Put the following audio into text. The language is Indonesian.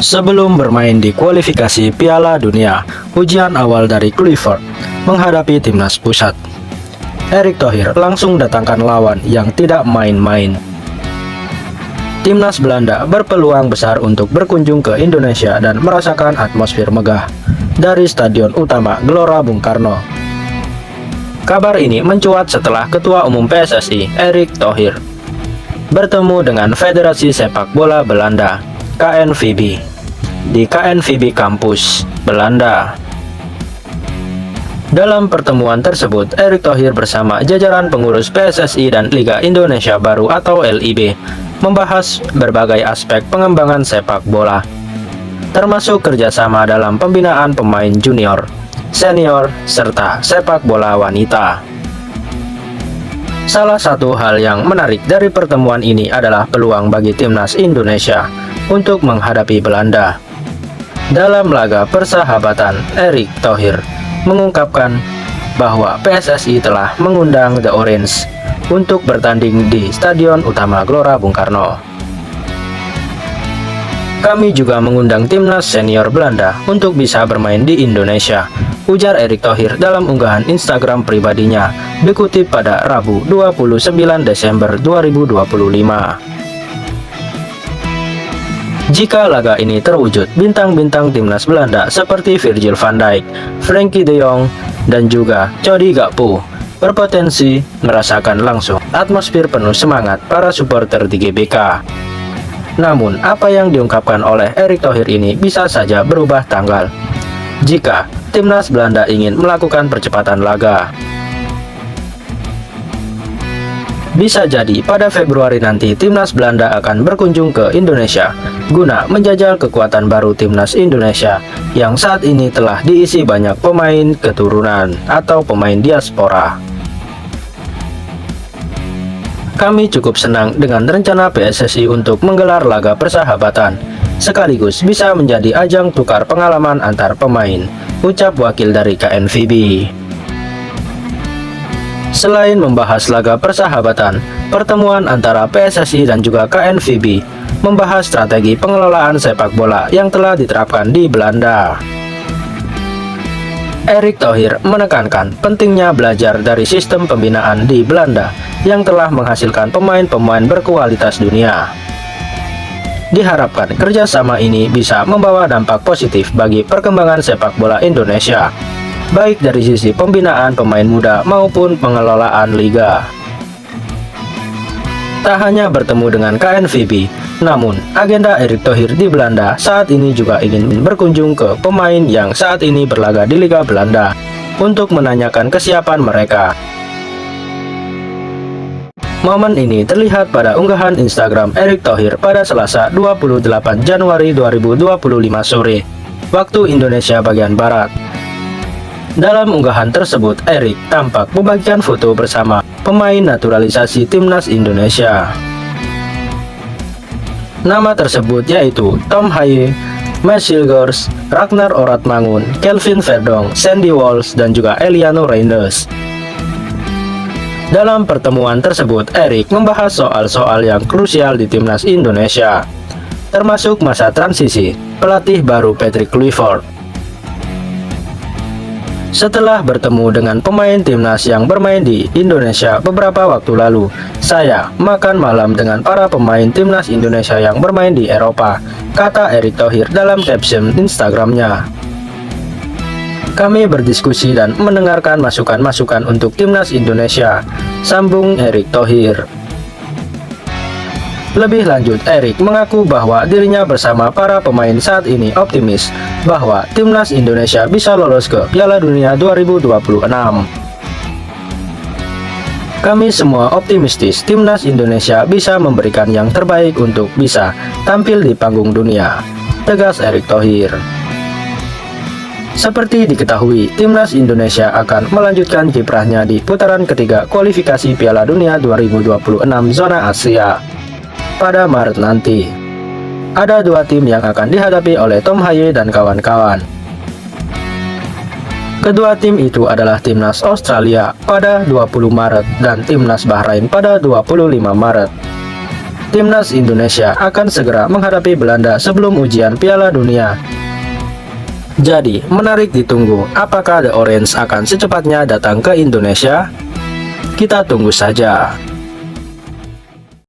Sebelum bermain di kualifikasi Piala Dunia, ujian awal dari Kluivert menghadapi timnas pusat. Erick Thohir langsung datangkan lawan yang tidak main-main. Timnas Belanda berpeluang besar untuk berkunjung ke Indonesia dan merasakan atmosfer megah dari Stadion Utama Gelora Bung Karno. Kabar ini mencuat setelah Ketua Umum PSSI, Erick Thohir, bertemu dengan Federasi Sepak Bola Belanda, KNVB, di KNVB Kampus, Belanda. Dalam pertemuan tersebut, Erick Thohir bersama jajaran pengurus PSSI dan Liga Indonesia Baru atau LIB membahas berbagai aspek pengembangan sepak bola, termasuk kerjasama dalam pembinaan pemain junior, senior, serta sepak bola wanita. Salah satu hal yang menarik dari pertemuan ini adalah peluang bagi timnas Indonesia untuk menghadapi Belanda. Dalam laga persahabatan, Erick Thohir mengungkapkan bahwa PSSI telah mengundang The Orange untuk bertanding di Stadion Utama Gelora Bung Karno. Kami juga mengundang timnas senior Belanda untuk bisa bermain di Indonesia, ujar Erick Thohir dalam unggahan Instagram pribadinya, dikutip pada Rabu 29 Desember 2025. Jika laga ini terwujud, bintang-bintang timnas Belanda seperti Virgil van Dijk, Frenkie de Jong, dan juga Cody Gakpo berpotensi merasakan langsung atmosfer penuh semangat para supporter di GBK. Namun, apa yang diungkapkan oleh Erick Thohir ini bisa saja berubah tanggal jika timnas Belanda ingin melakukan percepatan laga. Bisa jadi pada Februari nanti timnas Belanda akan berkunjung ke Indonesia guna menjajal kekuatan baru timnas Indonesia yang saat ini telah diisi banyak pemain keturunan atau pemain diaspora. Kami cukup senang dengan rencana PSSI untuk menggelar laga persahabatan, sekaligus bisa menjadi ajang tukar pengalaman antar pemain, ucap wakil dari KNVB. Selain membahas laga persahabatan, pertemuan antara PSSI dan juga KNVB membahas strategi pengelolaan sepak bola yang telah diterapkan di Belanda. Erick Thohir menekankan pentingnya belajar dari sistem pembinaan di Belanda yang telah menghasilkan pemain-pemain berkualitas dunia. Diharapkan kerjasama ini bisa membawa dampak positif bagi perkembangan sepak bola Indonesia, baik dari sisi pembinaan pemain muda maupun pengelolaan liga. Tak hanya bertemu dengan KNVB, namun agenda Erick Thohir di Belanda saat ini juga ingin berkunjung ke pemain yang saat ini berlaga di Liga Belanda untuk menanyakan kesiapan mereka. Momen ini terlihat pada unggahan Instagram Erick Thohir pada Selasa 28 Januari 2025 sore, waktu Indonesia bagian Barat. Dalam unggahan tersebut, Erick tampak membagikan foto bersama pemain naturalisasi timnas Indonesia. Nama tersebut yaitu Tom Haye, Marcel Gors, Ragnar Oratmangun, Kelvin Verdong, Sandy Walsh, dan juga Eliano Reinders. Dalam pertemuan tersebut, Erick membahas soal-soal yang krusial di timnas Indonesia, termasuk masa transisi pelatih baru Patrick Kluivert. Setelah bertemu dengan pemain timnas yang bermain di Indonesia beberapa waktu lalu, saya makan malam dengan para pemain timnas Indonesia yang bermain di Eropa, kata Erick Thohir dalam caption Instagramnya. Kami berdiskusi dan mendengarkan masukan-masukan untuk timnas Indonesia, sambung Erick Thohir. Lebih lanjut, Erick mengaku bahwa dirinya bersama para pemain saat ini optimis bahwa timnas Indonesia bisa lolos ke Piala Dunia 2026. Kami semua optimistis timnas Indonesia bisa memberikan yang terbaik untuk bisa tampil di panggung dunia, tegas Erick Thohir. Seperti diketahui, timnas Indonesia akan melanjutkan kiprahnya di putaran ketiga kualifikasi Piala Dunia 2026 zona Asia pada Maret nanti. Ada dua tim yang akan dihadapi oleh Tom Haye dan kawan-kawan. Kedua tim itu adalah timnas Australia pada 20 Maret dan timnas Bahrain pada 25 Maret. timnas Indonesia akan segera menghadapi Belanda sebelum ujian Piala Dunia. Jadi, menarik ditunggu, apakah The Orange akan secepatnya datang ke Indonesia? Kita tunggu saja.